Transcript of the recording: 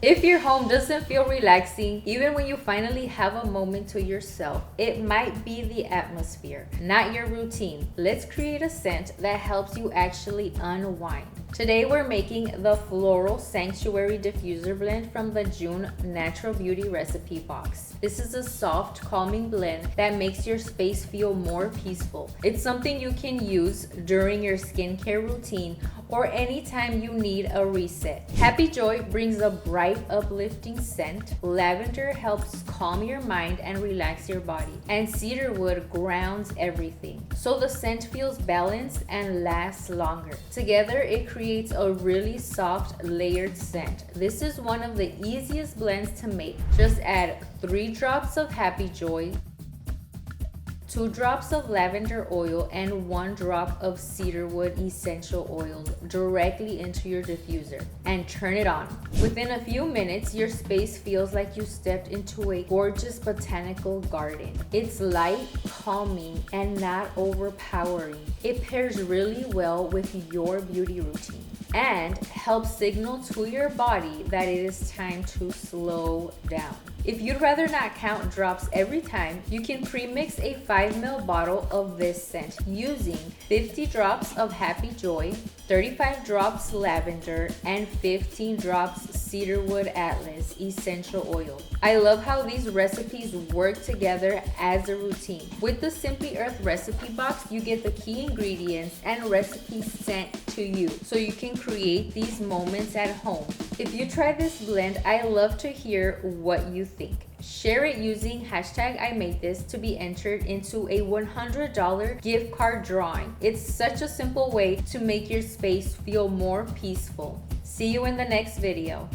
If your home doesn't feel relaxing, even when you finally have a moment to yourself, it might be the atmosphere, not your routine. Let's create a scent that helps you actually unwind. Today we're making the Floral Sanctuary Diffuser Blend from the June Natural Beauty Recipe Box. This is a soft, calming blend that makes your space feel more peaceful. It's something you can use during your skincare routine or anytime you need a reset. Happy Joy brings a bright, uplifting scent. Lavender helps calm your mind and relax your body. And cedarwood grounds everything, so the scent feels balanced and lasts longer. Together, it creates a really soft, layered scent. This is one of the easiest blends to make. Just add 3 drops of Happy Joy, 2 drops of lavender oil, and 1 drop of cedarwood essential oils directly into your diffuser and turn it on. Within a few minutes, your space feels like you stepped into a gorgeous botanical garden. It's light, calming, and not overpowering. It pairs really well with your beauty routine and helps signal to your body that it is time to slow down. If you'd rather not count drops every time, you can pre-mix a 5 ml bottle of this scent using 50 drops of Happy Joy, 35 drops lavender, and 15 drops cedarwood atlas essential oil. I love how these recipes work together as a routine. With the Simply Earth recipe box, you get the key ingredients and recipes sent to you, so you can create these moments at home. If you try this blend, I love to hear what you think. Share it using #IMadeThis to be entered into a $100 gift card drawing. It's such a simple way to make your space feel more peaceful. See you in the next video.